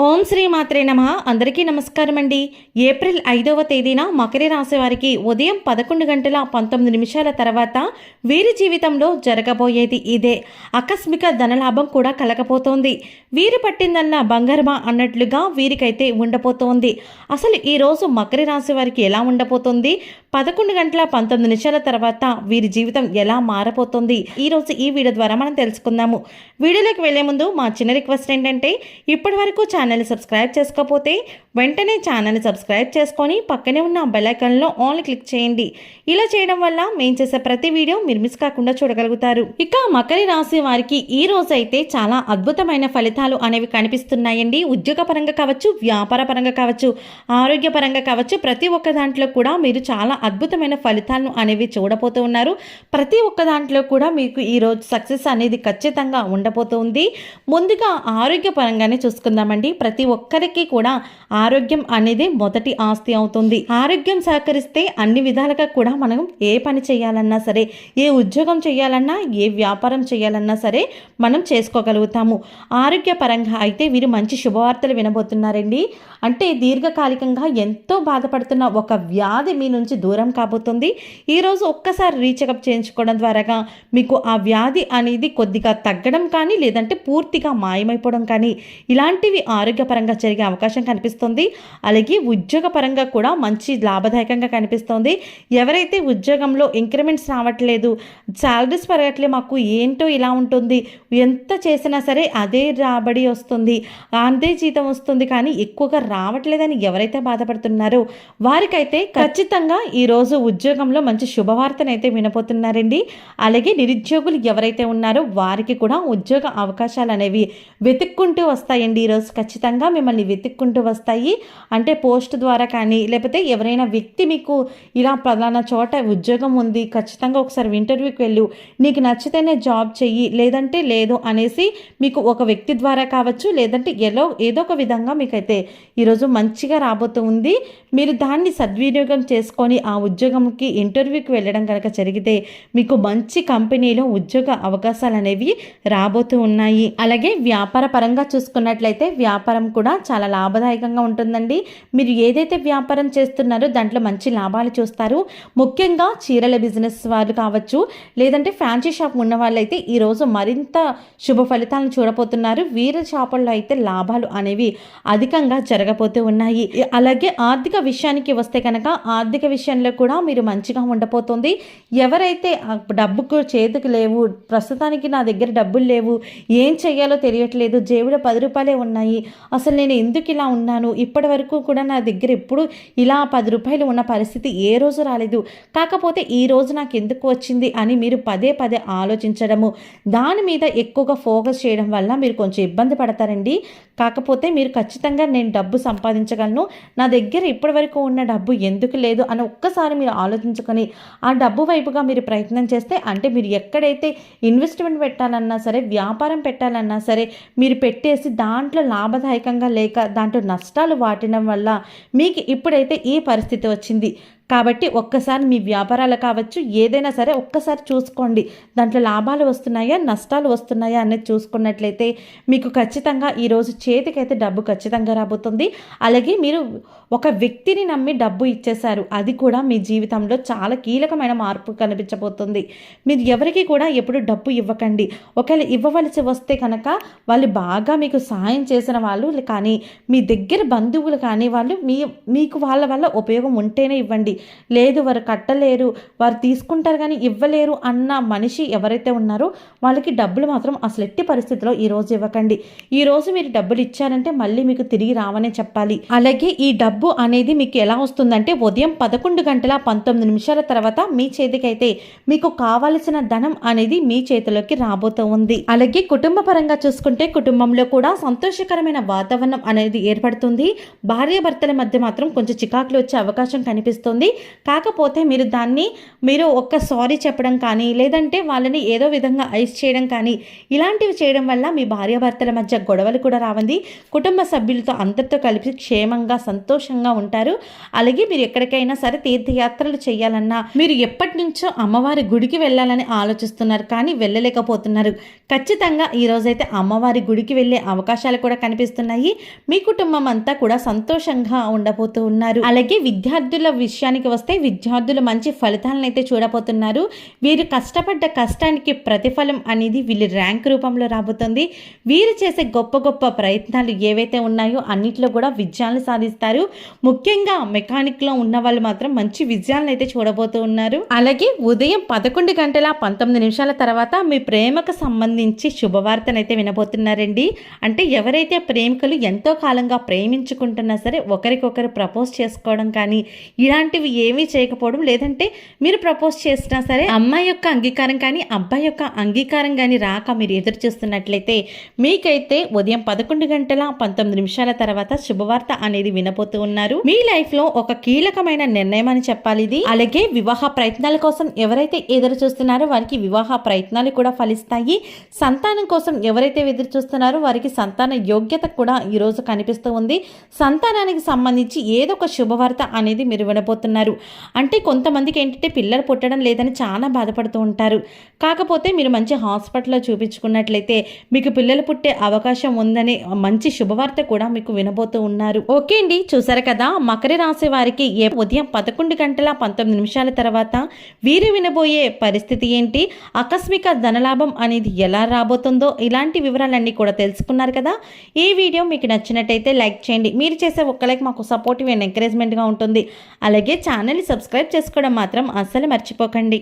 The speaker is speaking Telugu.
ఓం శ్రీ మాత్రే నమః. అందరికీ నమస్కారం అండి. ఏప్రిల్ 5వ తేదీన మకర రాశి వారికి ఉదయం 11:19 తర్వాత వీరి జీవితంలో జరగబోయేది ఇదే. ఆకస్మిక ధనలాభం కూడా కలగబోతోంది. వీరు పట్టిందన్న బంగారమా అన్నట్లుగా వీరికైతే ఉండబోతోంది. అసలు ఈరోజు మకర రాశి వారికి ఎలా ఉండబోతోంది, 11:19 తర్వాత వీరి జీవితం ఎలా మారబోతోంది, ఈరోజు ఈ వీడియో ద్వారా మనం తెలుసుకుందాము. వీడియోలోకి వెళ్లే ముందు మా చిన్న రిక్వెస్ట్ ఏంటంటే, ఇప్పటి వరకు ఛానల్ని సబ్స్క్రైబ్ చేసుకోకపోతే వెంటనే ఛానల్ని సబ్స్క్రైబ్ చేసుకొని పక్కనే ఉన్న బెల్ ఐకాన్లో ఆల్ క్లిక్ చేయండి. ఇలా చేయడం వల్ల మేము చేసే ప్రతి వీడియో మీరు మిస్ కాకుండా చూడగలుగుతారు. ఇక మకర రాశి వారికి ఈ రోజు అయితే చాలా అద్భుతమైన ఫలితాలు అనేవి కనిపిస్తున్నాయండి. ఉద్యోగ పరంగా కావచ్చు, వ్యాపార పరంగా కావచ్చు, ఆరోగ్య పరంగా కావచ్చు, ప్రతి ఒక్క దాంట్లో కూడా మీరు చాలా అద్భుతమైన ఫలితాలను అనేవి చూడబోతూ ఉన్నారు. ప్రతి ఒక్క దాంట్లో కూడా మీకు ఈరోజు సక్సెస్ అనేది ఖచ్చితంగా ఉండబోతుంది. ముందుగా ఆరోగ్య పరంగానే చూసుకుందామండి. ప్రతి ఒక్కరికి కూడా ఆరోగ్యం అనేది మొదటి ఆస్తి అవుతుంది. ఆరోగ్యం సహకరిస్తే అన్ని విధాలుగా కూడా మనం ఏ పని చేయాలన్నా సరే, ఏ ఉద్యోగం చేయాలన్నా, ఏ వ్యాపారం చేయాలన్నా సరే మనం చేసుకోగలుగుతాము. ఆరోగ్య పరంగా అయితే వీరు మంచి శుభవార్తలు వినబోతున్నారండి. అంటే దీర్ఘకాలికంగా ఎంతో బాధపడుతున్న ఒక వ్యాధి మీ నుంచి దూరం కాబోతుంది. ఈరోజు ఒక్కసారి రీచెకప్ చేయించుకోవడం ద్వారా మీకు ఆ వ్యాధి అనేది కొద్దిగా తగ్గడం కానీ, లేదంటే పూర్తిగా మాయమైపోవడం కానీ, ఇలాంటివి ఆరోగ్యపరంగా జరిగే అవకాశం కనిపిస్తుంది. అలాగే ఉద్యోగ పరంగా కూడా మంచి లాభదాయకంగా కనిపిస్తుంది. ఎవరైతే ఉద్యోగంలో ఇంక్రిమెంట్స్ రావట్లేదు, శాలరీస్ పెరగట్లే, మాకు ఏంటో ఇలా ఉంటుంది, ఎంత చేసినా సరే అదే రాబడి వస్తుంది, అంతే జీతం వస్తుంది, కానీ ఎక్కువగా రావట్లేదని ఎవరైతే బాధపడుతున్నారో వారికైతే ఖచ్చితంగా ఈరోజు ఉద్యోగంలో మంచి శుభవార్తనైతే వినబోతున్నారండి. అలాగే నిరుద్యోగులు ఎవరైతే ఉన్నారో వారికి కూడా ఉద్యోగ అవకాశాలు అనేవి వెతుక్కుంటూ వస్తాయండి. ఈరోజు ఖచ్చితంగా మిమ్మల్ని వెతుక్కుంటూ వస్తాయి. అంటే పోస్ట్ ద్వారా కానీ, లేకపోతే ఎవరైనా వ్యక్తి మీకు ఇలా పలానా చోట ఉద్యోగం ఉంది, ఖచ్చితంగా ఒకసారి ఇంటర్వ్యూకి వెళ్ళు, నీకు నచ్చితేనే జాబ్ చెయ్యి, లేదంటే లేదు అనేసి మీకు ఒక వ్యక్తి ద్వారా కావచ్చు, లేదంటే ఏదో ఒక విధంగా మీకైతే ఈరోజు మంచిగా రాబోతూ ఉంది. మీరు దాన్ని సద్వినియోగం చేసుకొని ఆ ఉద్యోగంకి ఇంటర్వ్యూకి వెళ్ళడం కనుక జరిగితే మీకు మంచి కంపెనీలో ఉద్యోగ అవకాశాలు అనేవి రాబోతూ ఉన్నాయి. అలాగే వ్యాపార పరంగా చూసుకున్నట్లయితే వ్యాపారం కూడా చాలా లాభదాయకంగా ఉంటుందండి. మీరు ఏదైతే వ్యాపారం చేస్తున్నారో దాంట్లో మంచి లాభాలు చూస్తారు. ముఖ్యంగా చీరల బిజినెస్ వాళ్ళు కావచ్చు, లేదంటే ఫ్యాన్సీ షాప్ ఉన్న వాళ్ళైతే ఈరోజు మరింత శుభ ఫలితాలను చూడబోతున్నారు. వీరి షాపుల్లో అయితే లాభాలు అనేవి అధికంగా జరగబోతూ ఉన్నాయి. అలాగే ఆర్థిక విషయానికి వస్తే కనుక ఆర్థిక విషయంలో కూడా మీరు మంచిగా ఉండబోతుంది. ఎవరైతే డబ్బుకు చేతికి లేవు, ప్రస్తుతానికి నా దగ్గర డబ్బులు లేవు, ఏం చెయ్యాలో తెలియట్లేదు, జేబులో 10 రూపాయలే ఉన్నాయి, అసలు నేను ఎందుకు ఇలా ఉన్నాను, ఇప్పటి వరకు కూడా నా దగ్గర ఎప్పుడు ఇలా 10 రూపాయలు ఉన్న పరిస్థితి ఏ రోజు రాలేదు, కాకపోతే ఈ రోజు నాకు ఎందుకు వచ్చింది అని మీరు పదే పదే ఆలోచించడము, దాని మీద ఎక్కువగా ఫోకస్ చేయడం వల్ల మీరు కొంచెం ఇబ్బంది పడతారండి. కాకపోతే మీరు ఖచ్చితంగా నేను డబ్బు సంపాదించగలను, నా దగ్గర ఇప్పటి వరకు ఉన్న డబ్బు ఎందుకు లేదు అని ఒక్కసారి మీరు ఆలోచించుకొని ఆ డబ్బు వైపుగా మీరు ప్రయత్నం చేస్తే, అంటే మీరు ఎక్కడైతే ఇన్వెస్ట్మెంట్ పెట్టాలన్నా సరే, వ్యాపారం పెట్టాలన్నా సరే, మీరు పెట్టేసి దాంట్లో లాభదాయకంగా లేక దాంట్లో నష్టాలు వాటినం వల్ల మీకు ఇప్పుడైతే ఈ పరిస్థితి వచ్చింది. కాబట్టి ఒక్కసారి మీ వ్యాపారాలు కావచ్చు, ఏదైనా సరే ఒక్కసారి చూసుకోండి, దాంట్లో లాభాలు వస్తున్నాయా, నష్టాలు వస్తున్నాయా అనేది చూసుకున్నట్లయితే మీకు ఖచ్చితంగా ఈరోజు చేతికైతే డబ్బు ఖచ్చితంగా రాబోతుంది. అలాగే మీరు ఒక వ్యక్తిని నమ్మి డబ్బు ఇచ్చేశారు, అది కూడా మీ జీవితంలో చాలా కీలకమైన మార్పు కనిపించబోతుంది. మీరు ఎవరికి కూడా ఎప్పుడు డబ్బు ఇవ్వకండి. ఒకవేళ ఇవ్వవలసి వస్తే కనుక వాళ్ళు బాగా మీకు సహాయం చేసిన వాళ్ళు కానీ, మీ దగ్గర బంధువులు కానీ వాళ్ళు మీకు వాళ్ళ వల్ల ఉపయోగం ఉంటేనే ఇవ్వండి. లేదు వారు కట్టలేరు, వారు తీసుకుంటారు కానీ ఇవ్వలేరు అన్న మనిషి ఎవరైతే ఉన్నారో వాళ్ళకి డబ్బులు మాత్రం అసలు ఎట్టి పరిస్థితిలో ఈరోజు ఇవ్వకండి. ఈరోజు మీరు డబ్బులు ఇచ్చారంటే మళ్ళీ మీకు తిరిగి రావనే చెప్పాలి. అలాగే ఈ డబ్బు అనేది మీకు ఎలా వస్తుందంటే ఉదయం 11:19 తర్వాత మీ చేతికైతే మీకు కావలసిన ధనం అనేది మీ చేతిలోకి రాబోతూ ఉంది. అలాగే కుటుంబ పరంగా చూసుకుంటే కుటుంబంలో కూడా సంతోషకరమైన వాతావరణం అనేది ఏర్పడుతుంది. భార్యాభర్తల మధ్య మాత్రం కొంచెం చికాకులు వచ్చే అవకాశం కనిపిస్తుంది. చేసుకోండి. కాకపోతే మీరు ఒక్క సారీ చెప్పడం కానీ, లేదంటే వాళ్ళని ఏదో విధంగా ఐస్ చేయడం కానీ, ఇలాంటివి చేయడం వల్ల మీ భార్యాభర్తల మధ్య గొడవలు కూడా రావండి. కుటుంబ సభ్యులతో అందరితో కలిపి క్షేమంగా సంతోషంగా ఉంటారు. అలాగే మీరు ఎక్కడికైనా సరే తీర్థయాత్రలు చేయాలన్నా, మీరు ఎప్పటి నుంచో అమ్మవారి గుడికి వెళ్ళాలని ఆలోచిస్తున్నారు కానీ వెళ్ళలేకపోతున్నారు. ఖచ్చితంగా ఈరోజైతే అమ్మవారి గుడికి వెళ్ళే అవకాశాలు కూడా కనిపిస్తున్నాయి. మీ కుటుంబం అంతా కూడా సంతోషంగా ఉండబోతూ ఉన్నారు. అలాగే విద్యార్థుల విషయానికి వస్తే విద్యార్థులు మంచి ఫలితాలను అయితే చూడబోతున్నారు. వీరు కష్టపడ్డ కష్టానికి ప్రతిఫలం అనేది వీళ్ళ ర్యాంక్ రూపంలో రాబోతుంది. వీరు చేసే గొప్ప గొప్ప ప్రయత్నాలు ఏవైతే ఉన్నాయో అన్నిట్లో కూడా విజయాలను సాధిస్తారు. ముఖ్యంగా మెకానిక్లో ఉన్న వాళ్ళు మాత్రం మంచి విజయాలను అయితే చూడబోతూ ఉన్నారు. అలాగే ఉదయం 11:19 తర్వాత మీ ప్రేమకు సంబంధించి శుభవార్తనైతే వినబోతున్నారండి. అంటే ఎవరైతే ప్రేమికులు ఎంతో కాలంగా ప్రేమించుకుంటున్నా సరే ఒకరికొకరు ప్రపోజ్ చేసుకోవడం కానీ ఇలాంటివి ఏమీ చేయకపోవడం, లేదంటే మీరు ప్రపోజ్ చేసినా సరే అమ్మాయి యొక్క అంగీకారం కానీ అబ్బాయి యొక్క అంగీకారం కానీ రాక మీరు ఎదురు చూస్తున్నట్లయితే మీకైతే ఉదయం 11:19 తర్వాత శుభవార్త అనేది వినబోతూ ఉన్నారు. మీ లైఫ్ లో ఒక కీలకమైన నిర్ణయం అని చెప్పాలి ఇది. అలాగే వివాహ ప్రయత్నాల కోసం ఎవరైతే ఎదురు చూస్తున్నారో వారికి వివాహ ప్రయత్నాలు కూడా ఫలిస్తాయి. సంతానం కోసం ఎవరైతే ఎదురు చూస్తున్నారో వారికి సంతాన యోగ్యత కూడా ఈ రోజు కనిపిస్తూ ఉంది. సంతానానికి సంబంధించి ఏదో ఒక శుభవార్త అనేది మీరు వినబోతున్నారు. అంటే కొంతమందికి ఏంటంటే పిల్లలు పుట్టడం లేదని చాలా బాధపడుతూ ఉంటారు. కాకపోతే మీరు మంచి హాస్పిటల్లో చూపించుకున్నట్లయితే మీకు పిల్లలు పుట్టే అవకాశం ఉందనే మంచి శుభవార్త కూడా మీకు వినబోతూ ఉన్నారు. ఓకే అండి, చూసారు కదా మకర రాశి వారికి ఉదయం 11:19 తర్వాత వీరు వినబోయే పరిస్థితి ఏంటి, ఆకస్మిక ధనలాభం అనేది ఎలా రాబోతుందో, ఇలాంటి వివరాలన్నీ కూడా తెలుసుకున్నారు కదా. ఈ వీడియో మీకు నచ్చినట్టయితే లైక్ చేయండి. మీరు చేసే ఒక్క లైక్ మాకు సపోర్టివ్ అండ్ ఎంకరేజ్మెంట్గా ఉంటుంది. అలాగే ఛానల్ని సబ్స్క్రైబ్ చేసుకోవడం మాత్రం అస్సలు మర్చిపోకండి.